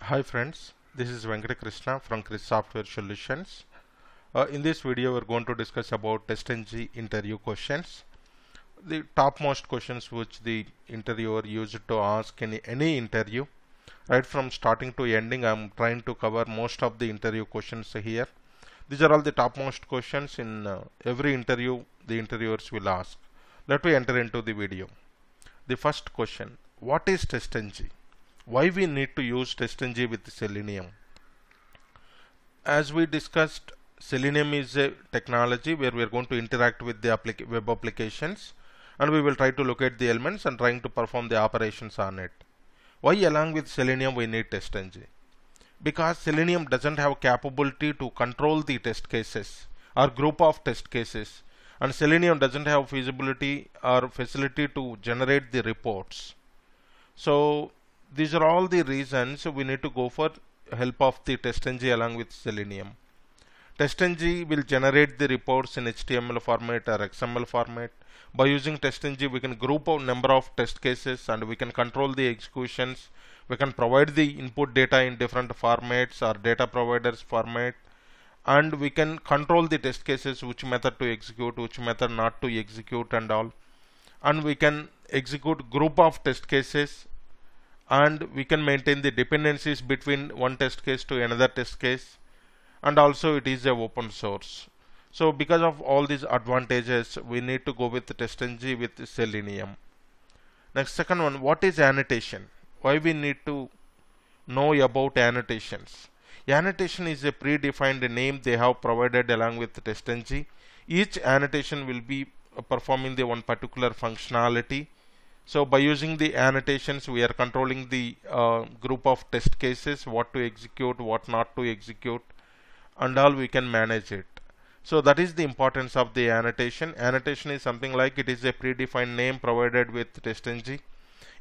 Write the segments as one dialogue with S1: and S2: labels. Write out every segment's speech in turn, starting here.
S1: Hi friends, this is Venkata Krishna from Chris Software Solutions. In this video, we're going to discuss about TestNG interview questions. The topmost questions which the interviewer used to ask in any interview. Right from starting to ending, I'm trying to cover most of the interview questions here. These are all the topmost questions in every interview the interviewers will ask. Let me enter into the video. The first question, what is TestNG? Why we need to use TestNG with Selenium? As we discussed, Selenium is a technology where we are going to interact with the web applications, and we will try to locate the elements and trying to perform the operations on it. Why along with Selenium we need TestNG? Because Selenium doesn't have capability to control the test cases or group of test cases, and Selenium doesn't have feasibility or facility to generate the reports. So these are all the reasons we need to go for help of the TestNG along with Selenium. TestNG will generate the reports in HTML format or XML format. By using TestNG, we can group a number of test cases and we can control the executions. We can provide the input data in different formats or data providers format, and we can control the test cases, which method to execute, which method not to execute and all. And we can execute group of test cases, and we can maintain the dependencies between one test case to another test case, and also it is a open source. So because of all these advantages, we need to go with TestNG with Selenium. Next, second one, what is annotation? Why we need to know about annotations? Annotation is a predefined name they have provided along with TestNG. Each annotation will be performing the one particular functionality. So by using the annotations, we are controlling the group of test cases, what to execute, what not to execute, and all we can manage it. So that is the importance of the annotation. Annotation is something like it is a predefined name provided with TestNG.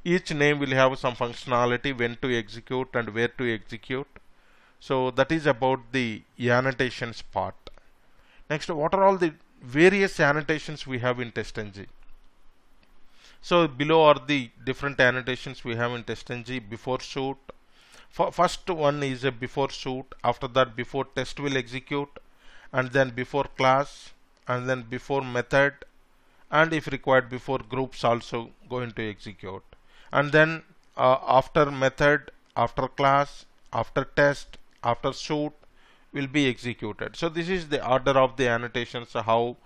S1: Each name will have some functionality, when to execute and where to execute. So that is about the annotations part. Next, what are all the various annotations we have in TestNG? So below are the different annotations we have in TestNG. Before shoot, first one is a before shoot, after that before test will execute, and then before class, and then before method, and if required before groups also going to execute, and then after method, after class, after test, after shoot will be executed. So this is the order of the annotations, how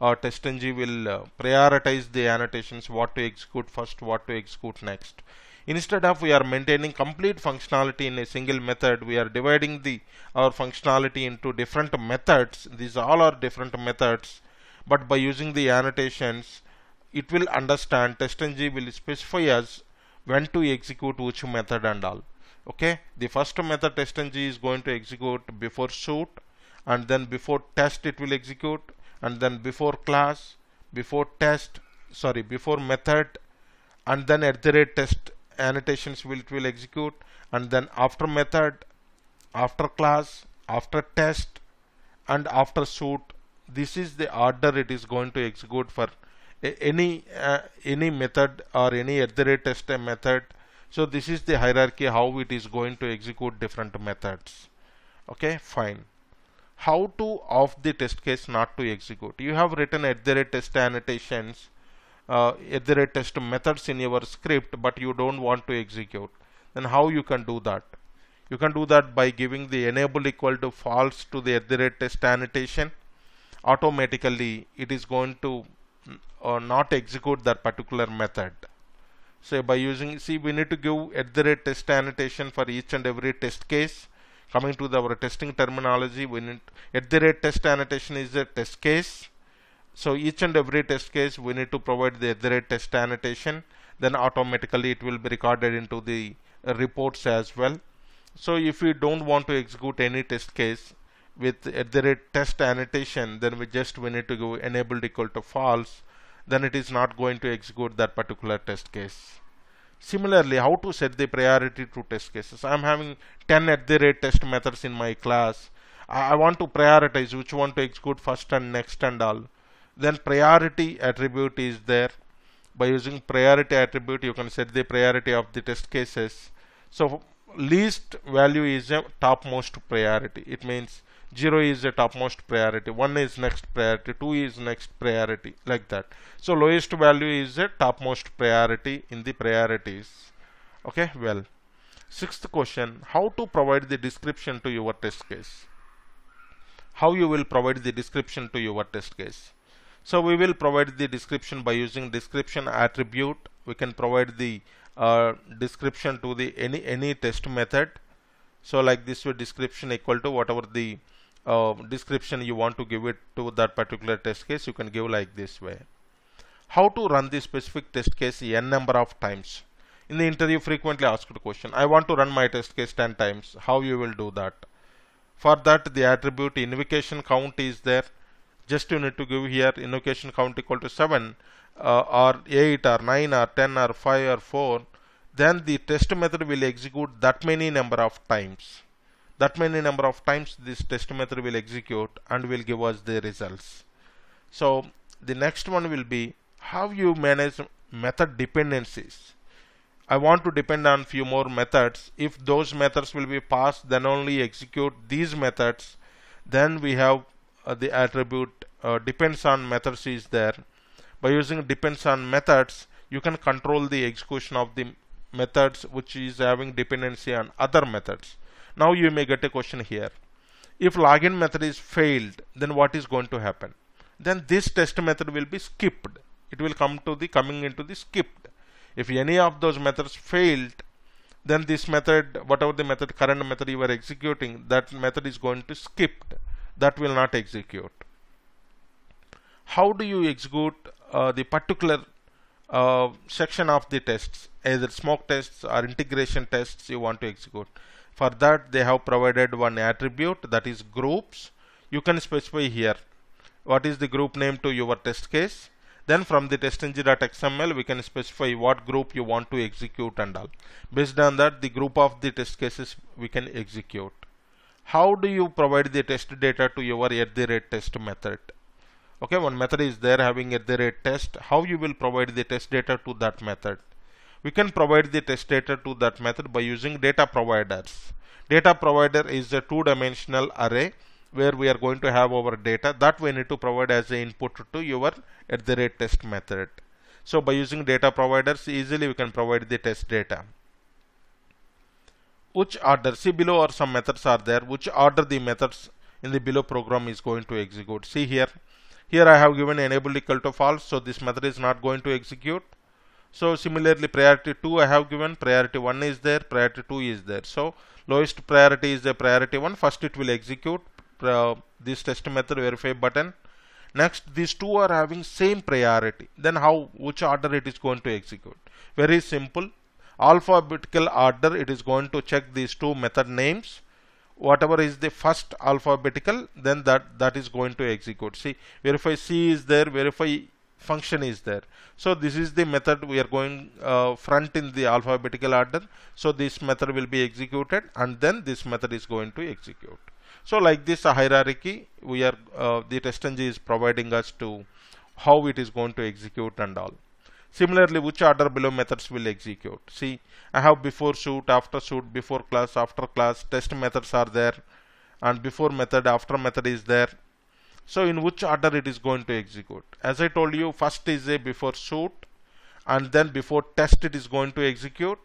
S1: TestNG will prioritize the annotations, what to execute first, what to execute next. Instead of we are maintaining complete functionality in a single method, we are dividing our functionality into different methods. These all are different methods, but by using the annotations, it will understand, TestNG will specify us when to execute which method and all. Okay, the first method TestNG is going to execute before shoot, and then before test it will execute, and then before class, before method, and then at the rate test annotations will execute, and then after method, after class, after test, and after shoot. This is the order it is going to execute for any method or any at the rate test method. So this is the hierarchy how it is going to execute different methods. Okay, fine. How to off the test case not to execute? You have written at the rate test annotations, at the rate test methods in your script, but you don't want to execute. Then how you can do that? You can do that by giving the enable equal to false to the at the rate test annotation. Automatically it is going to not execute that particular method. So by using, see, we need to give at the rate test annotation for each and every test case. Coming to our testing terminology, we need at the rate test annotation is a test case. So each and every test case we need to provide the at the rate test annotation. Then automatically it will be recorded into the reports as well. So if we don't want to execute any test case with at the rate test annotation, then we need to give enabled equal to false. Then it is not going to execute that particular test case. Similarly, how to set the priority to test cases? I am having 10 at the rate test methods in my class. I want to prioritize which one to execute first and next and all. Then priority attribute is there. By using priority attribute, you can set the priority of the test cases. So least value is a topmost priority. It means 0 is a topmost priority, 1 is next priority, 2 is next priority, like that. So lowest value is a topmost priority in the priorities. Okay, well, sixth question, how to provide the description to your test case. How you will provide the description to your test case. So we will provide the description by using description attribute. We can provide the description to the any test method. So like this way, description equal to whatever the description you want to give it to that particular test case, you can give like this way. How to run the specific test case n number of times. In the interview frequently asked question, I want to run my test case 10 times. How you will do that? For that, the attribute invocation count is there. Just you need to give here invocation count equal to 7 or 8 or 9 or 10 or 5 or 4. Then the test method will execute that many number of times. That many number of times this test method will execute and will give us the results. So the next one will be how you manage method dependencies. I want to depend on few more methods. If those methods will be passed, then only execute these methods. Then we have the attribute depends on methods is there. By using depends on methods, you can control the execution of the methods which is having dependency on other methods. Now you may get a question here. If login method is failed, then what is going to happen? Then this test method will be skipped. It will coming into the skipped. If any of those methods failed, then this method, whatever the method, current method you are executing, that method is going to skip. That will not execute. How do you execute the particular section of the tests, either smoke tests or integration tests you want to execute? For that, they have provided one attribute, that is groups. You can specify here what is the group name to your test case. Then from the testng.xml, we can specify what group you want to execute and all. Based on that, the group of the test cases we can execute. How do you provide the test data to your @test method? Okay, one method is there having @test. How you will provide the test data to that method? We can provide the test data to that method by using data providers. Data provider is a two-dimensional array where we are going to have our data that we need to provide as an input to your @test method. So by using data providers, easily we can provide the test data. Which order? See, below are some methods are there. Which order the methods in the below program is going to execute? See here. Here I have given enable equal to false, so this method is not going to execute. So similarly, priority 2 I have given, priority 1 is there, priority 2 is there. So lowest priority is the priority 1. First it will execute this test method verify button. Next, these two are having same priority. Then which order it is going to execute? Very simple. Alphabetical order, it is going to check these two method names. Whatever is the first alphabetical, then that is going to execute. See, verify C is there, verify function is there. So this is the method we are going front in the alphabetical order. So this method will be executed and then this method is going to execute. So like this hierarchy, we are the testng is providing us to how it is going to execute and all. Similarly, which order below methods will execute? See, I have before shoot, after shoot, before class, after class, test methods are there, and before method, after method is there. So in which order it is going to execute? As I told you, first is a before shoot, and then before test it is going to execute,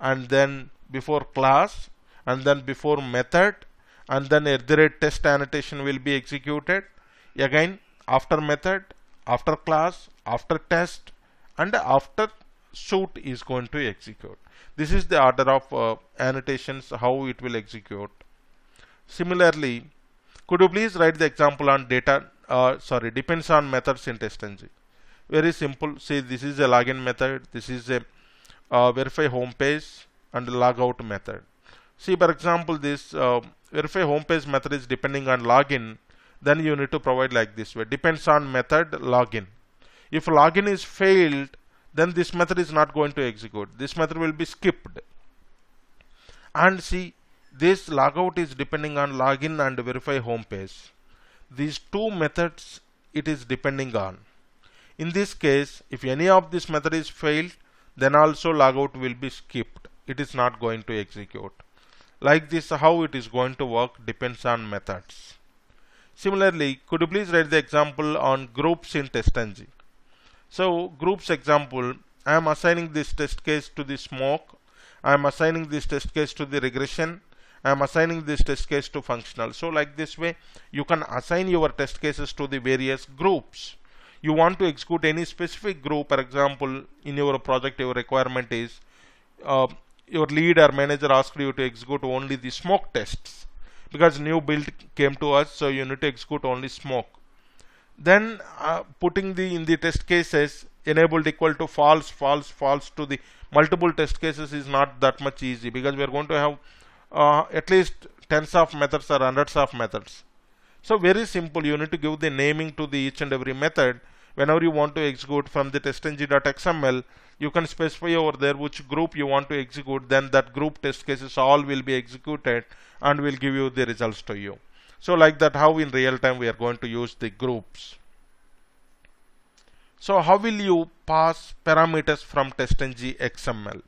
S1: and then before class, and then before method, and then @test annotation will be executed. Again, after method, after class, after test, and after shoot is going to execute. This is the order of annotations, how it will execute. Similarly, could you please write the example on depends on methods in testng? Very simple. See, this is a login method. This is a verify home page and logout method. See, for example, this verify home page method is depending on login. Then you need to provide like this way. Depends on method login. If login is failed, then this method is not going to execute. This method will be skipped. And see, this logout is depending on login and verify home page. These two methods it is depending on. In this case, if any of this method is failed, then also logout will be skipped. It is not going to execute. Like this, how it is going to work depends on methods. Similarly, could you please write the example on groups in TestNG? So groups example, I am assigning this test case to the smoke, I am assigning this test case to the regression, I am assigning this test case to functional. So like this way, you can assign your test cases to the various groups. You want to execute any specific group, for example, in your project, your requirement is your lead or manager asked you to execute only the smoke tests because new build came to us, so you need to execute only smoke. Then putting in the test cases enabled equal to false, false, false to the multiple test cases is not that much easy, because we are going to have at least tens of methods or hundreds of methods. So very simple, you need to give the naming to the each and every method. Whenever you want to execute from the testng.xml, you can specify over there which group you want to execute, then that group test cases all will be executed and will give you the results to you. So like that, how in real time we are going to use the groups. So how will you pass parameters from TestNG XML?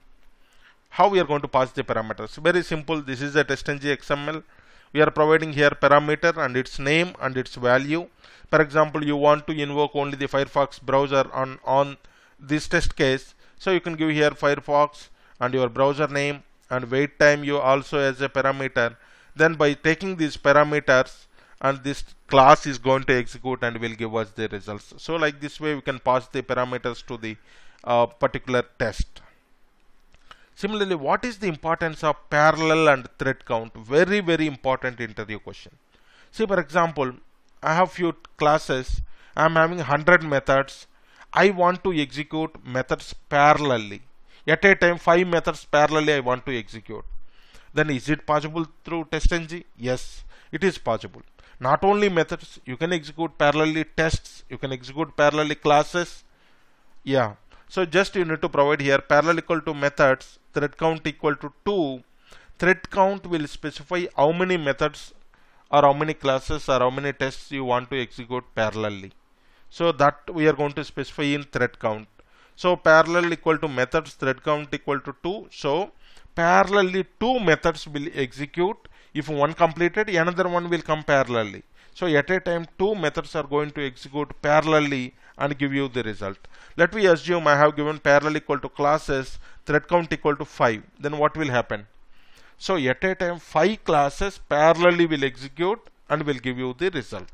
S1: How we are going to pass the parameters? Very simple. This is a TestNG XML. We are providing here parameter and its name and its value. For example, you want to invoke only the Firefox browser on this test case. So you can give here Firefox and your browser name and wait time you also as a parameter. Then by taking these parameters, and this class is going to execute and will give us the results. So like this way we can pass the parameters to the particular test. Similarly, what is the importance of parallel and thread count? Very, very important interview question. See, for example, I have few classes, I am having 100 methods. I want to execute methods parallelly. At a time 5 methods parallelly I want to execute. Then is it possible through TestNG? Yes, it is possible. Not only methods, you can execute parallelly tests, you can execute parallelly classes. Yeah. So just you need to provide here parallel equal to methods, thread count equal to 2. Thread count will specify how many methods or how many classes or how many tests you want to execute parallelly. So that we are going to specify in thread count. So parallel equal to methods, thread count equal to 2. So parallelly 2 methods will execute. If one completed, another one will come parallelly. So at a time 2 methods are going to execute parallelly and give you the result. Let me assume I have given parallel equal to classes, thread count equal to 5. Then what will happen? So at a time 5 classes parallelly will execute and will give you the result.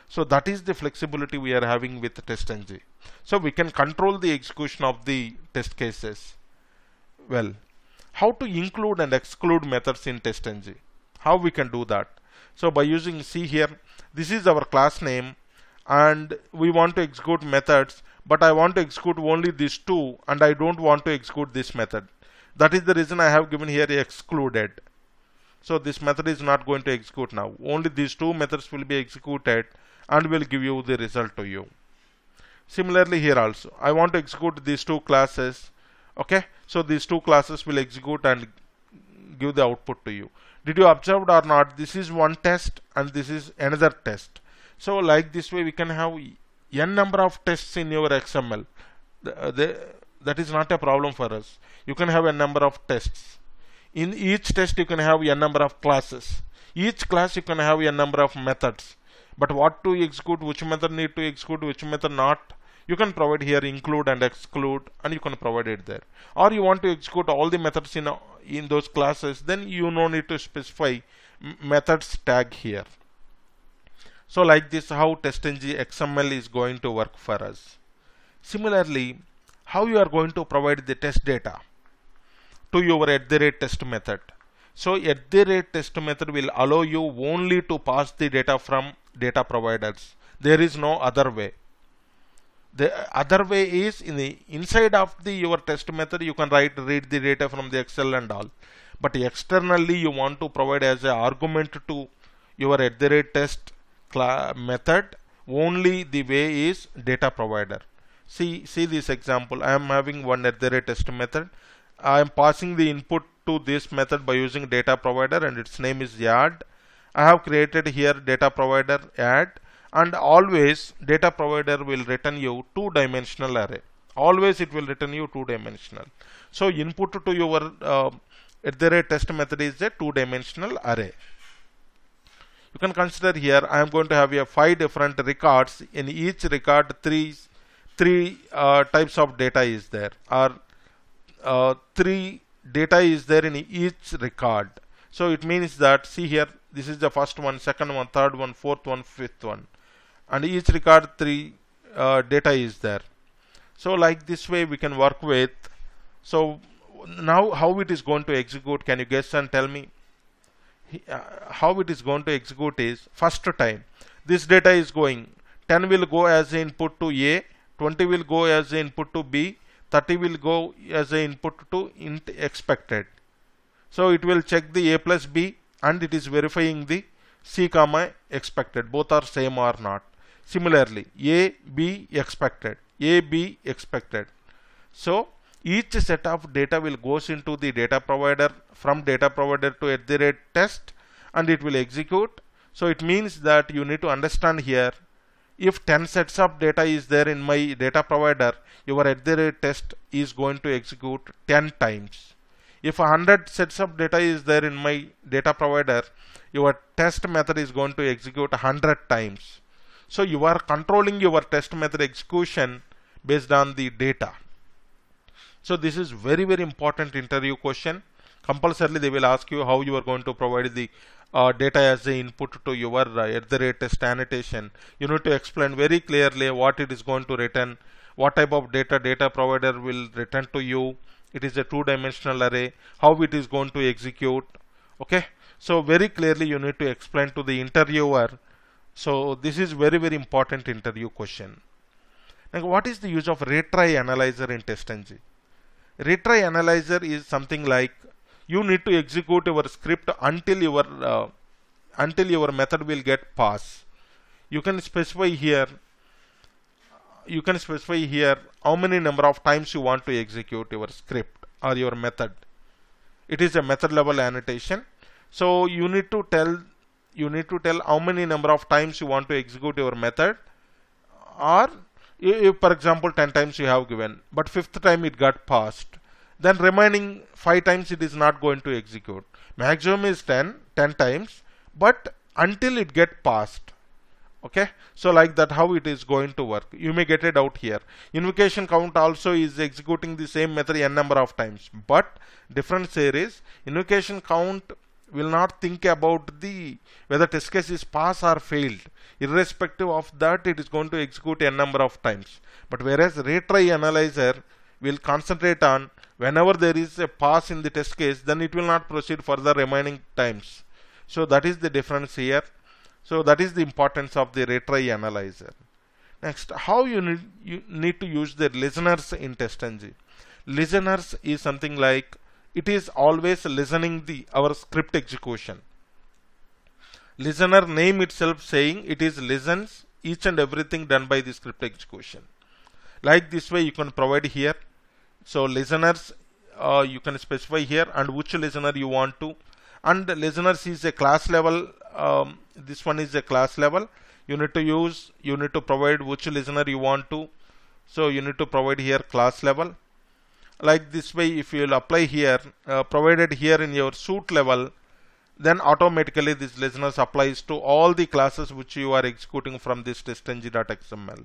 S1: So that is the flexibility we are having with TestNG. So we can control the execution of the test cases. Well, how to include and exclude methods in TestNG? How we can do that? So by using, see here, this is our class name and we want to execute methods, but I want to execute only these 2 and I don't want to execute this method. That is the reason I have given here excluded. So this method is not going to execute now. Only these 2 methods will be executed and will give you the result to you. Similarly here also, I want to execute these 2 classes. Okay, so these 2 classes will execute and give the output to you. Did you observe or not? This is one test and this is another test. So like this way we can have n number of tests in your XML. That is not a problem for us. You can have a number of tests. In each test you can have a number of classes. Each class you can have a number of methods. But what to execute, which method need to execute, which method not, you can provide here include and exclude and you can provide it there. Or you want to execute all the methods in those classes, then you no need to specify methods tag here. So like this, how TestNG XML is going to work for us. Similarly, how you are going to provide the test data to your @test method. So @test method will allow you only to pass the data from data providers. There is no other way. The other way is inside of your test method you can read the data from the Excel and all. But externally you want to provide as an argument to your @test method, only the way is data provider. See this example. I am having one @test method. I am passing the input to this method by using data provider and its name is add. I have created here data provider add, and always data provider will return you 2-dimensional array. Always it will return you 2-dimensional. So input to your at the rate test method is a two-dimensional array. You can consider here I am going to have 5 different records. In each record, three types of data is there, or 3 data is there in each record. So it means that, see here, this is the first one, second one, third one, fourth one, fifth one, and each record 3 data is there. So like this way we can work with. So now how it is going to execute, can you guess and tell me? How it is going to execute is, first time this data is going, 10 will go as input to A, 20 will go as input to B, 30 will go as input to int expected. So it will check the A plus B and it is verifying the C comma expected, both are same or not. Similarly, A, B expected, A, B expected. So each set of data will goes into the data provider, from data provider to @test, and it will execute. So it means that you need to understand here, if 10 sets of data is there in my data provider, your @test is going to execute 10 times. If 100 sets of data is there in my data provider, your test method is going to execute 100 times. So you are controlling your test method execution based on the data. So this is very important interview question. Compulsorily they will ask you how you are going to provide the data as the input to your @test annotation. You need to explain very clearly what it is going to return, what type of data provider will return to you. It is a two-dimensional array, how it is going to execute. Okay, so very clearly you need to explain to the interviewer. So this is very important interview question. Now, what is the use of retry analyzer in TestNG? Retry analyzer is something like, you need to execute your script until your method will get pass. You can specify here how many number of times you want to execute your script or your method. It is a method level annotation. So you need to tell how many number of times you want to execute your method, or if for example 10 times you have given, but 5th time it got passed, then remaining 5 times it is not going to execute. Maximum is 10 times, but until it get passed. Okay, so like that how it is going to work. You may get a doubt here. Invocation count also is executing the same method n number of times, but difference here is invocation count will not think about whether test case is pass or failed. Irrespective of that, it is going to execute n number of times. But whereas retry analyzer will concentrate on whenever there is a pass in the test case, then it will not proceed further remaining times. So that is the difference here. So that is the importance of the retry analyzer. Next, how you need to use the listeners in TestNG. Listeners is something like, it is always listening our script execution. Listener name itself saying it is listens each and everything done by the script execution. Like this way you can provide here. So listeners you can specify here and which listener you want to. And listeners is a class level. This one is a class level. You need to provide which listener you want to. So you need to provide here class level. Like this way, if you will apply here, provided here in your suite level, then automatically this listeners applies to all the classes which you are executing from this testng.xml.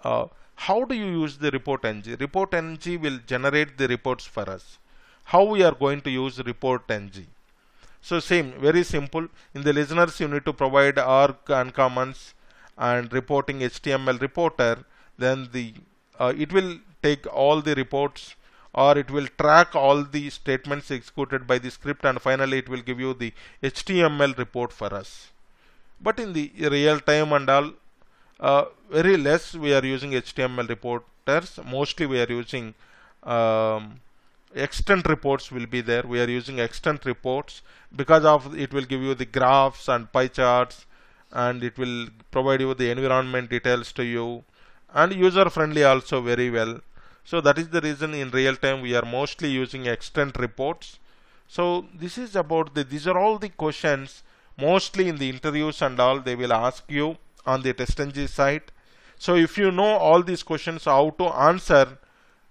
S1: How do you use the report-ng? Report-ng will generate the reports for us. How we are going to use report-ng? So same, very simple. In the listeners, you need to provide arg uncommons and reporting HTML reporter. Then it will take all the reports, or it will track all the statements executed by the script, and finally it will give you the HTML report for us. But in the real time and all, very less we are using HTML reporters. Mostly we are using extent reports will be there. We are using extent reports because of it will give you the graphs and pie charts, and it will provide you the environment details to you, and user friendly also very well. So that is the reason in real time we are mostly using extent reports. So this is about these are all the questions mostly in the interviews and all they will ask you on the TestNG site. So if you know all these questions how to answer,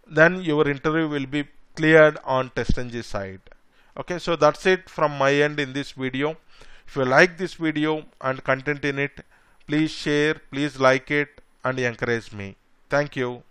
S1: then your interview will be cleared on TestNG site. Okay, so that's it from my end in this video. If you like this video and content in it, please share, please like it and encourage me. Thank you.